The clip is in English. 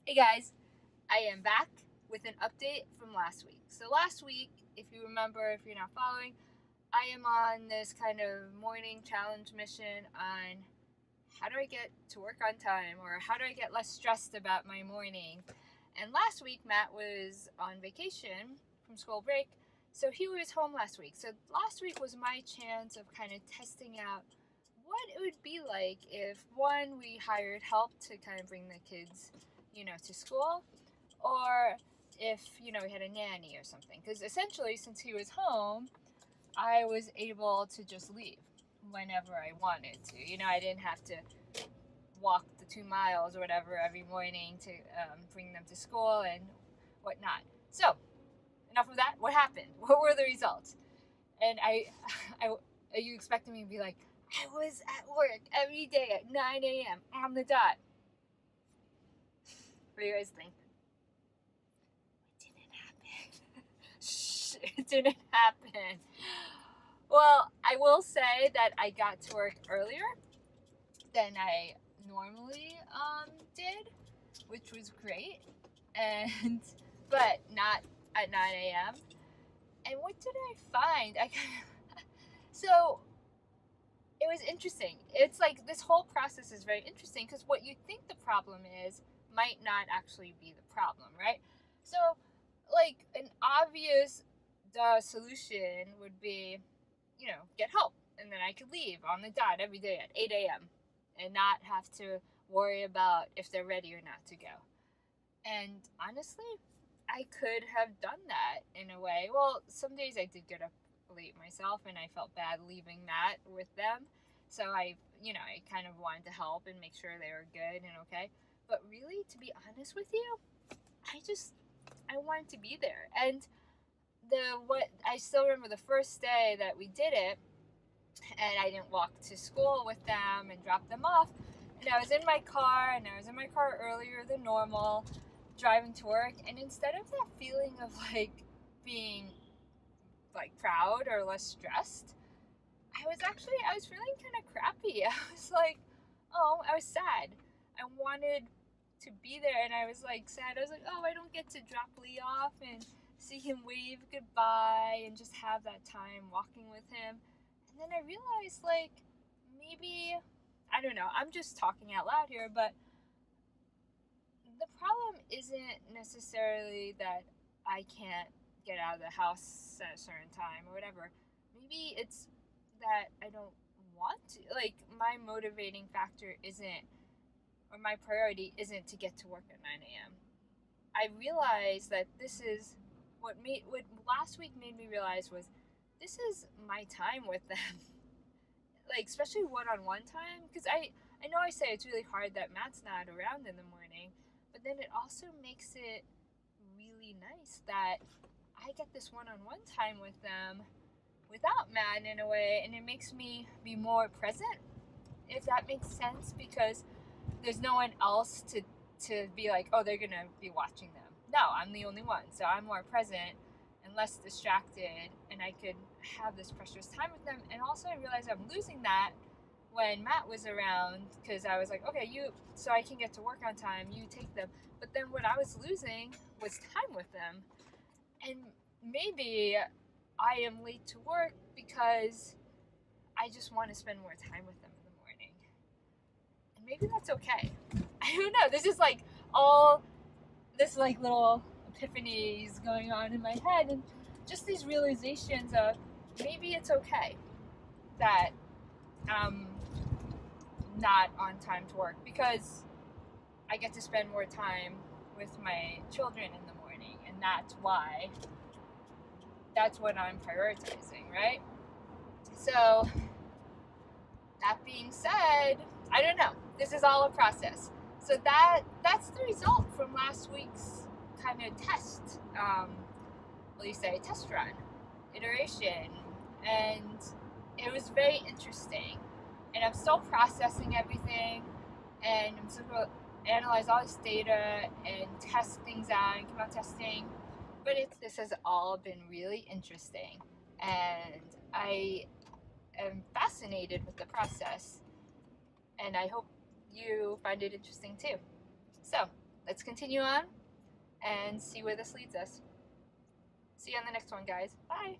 Hey guys, I am back with an update from last week. So, last week, if you remember, if you're not following, I am on this kind of morning challenge mission on how do I get to work on time or how do I get less stressed about my morning. And last week, Matt was on vacation from school break, so he was home last week. So, last week was my chance of kind of testing out what it would be like if one, we hired help to kind of bring the kids, to school, or if we had a nanny or something, because essentially since he was home I was able to just leave whenever I wanted to. I didn't have to walk the 2 miles or whatever every morning to bring them to school and whatnot. So enough of that. What happened? What were the results? And I are you expecting me to be like, I was at work every day at 9 a.m. on the dot? What do you guys think? It didn't happen. Well, I will say that I got to work earlier than I normally did, which was great, and but not at 9 a.m. And what did I find? So it was interesting. It's like this whole process is very interesting because what you think the problem is might not actually be the problem, right? So, like an obvious solution would be, get help, and then I could leave on the dot every day at 8 a.m. and not have to worry about if they're ready or not to go. And honestly, I could have done that in a way. Well, some days I did get up late myself and I felt bad leaving Matt with them. So I kind of wanted to help and make sure they were good and okay. But really, to be honest with you, I wanted to be there. And I still remember the first day that we did it, and I didn't walk to school with them and drop them off. And I was in my car earlier than normal, driving to work. And instead of that feeling of like being like proud or less stressed, I was feeling kind of crappy. I was like, oh, I was sad. I wanted to be there, and I was like sad. I was like, oh, I don't get to drop Lee off and see him wave goodbye and just have that time walking with him. And then I realized, like, maybe, I don't know, I'm just talking out loud here, but the problem isn't necessarily that I can't get out of the house at a certain time or whatever. Maybe it's that I don't want to. Like, my motivating factor isn't, or my priority isn't to get to work at 9 a.m. I realized that this is what last week made me realize was this is my time with them. Like, especially one-on-one time, because I know I say it's really hard that Matt's not around in the morning, but then it also makes it really nice that I get this one-on-one time with them without Matt in a way, and it makes me be more present, if that makes sense, because there's no one else to be like, oh, they're gonna be watching them. No, I'm the only one, so I'm more present and less distracted, and I could have this precious time with them. And also, I realized I'm losing that when Matt was around, because I was like, okay, so I can get to work on time, you take them. But then what I was losing was time with them, and maybe I am late to work because I just want to spend more time with them in the morning. And maybe that's okay. I don't know. This is like all this like little epiphanies going on in my head, and just these realizations of maybe it's okay that I'm not on time to work because I get to spend more time with my children in the morning, and that's what I'm prioritizing, right? So that being said, I don't know. This is all a process. So that's the result from last week's kind of test. Test run, iteration, and it was very interesting. And I'm still processing everything, and I'm still going to analyze all this data and test things out and come out testing. But this has all been really interesting, and I am fascinated with the process, and I hope you find it interesting too. So, let's continue on and see where this leads us. See you on the next one, guys. Bye.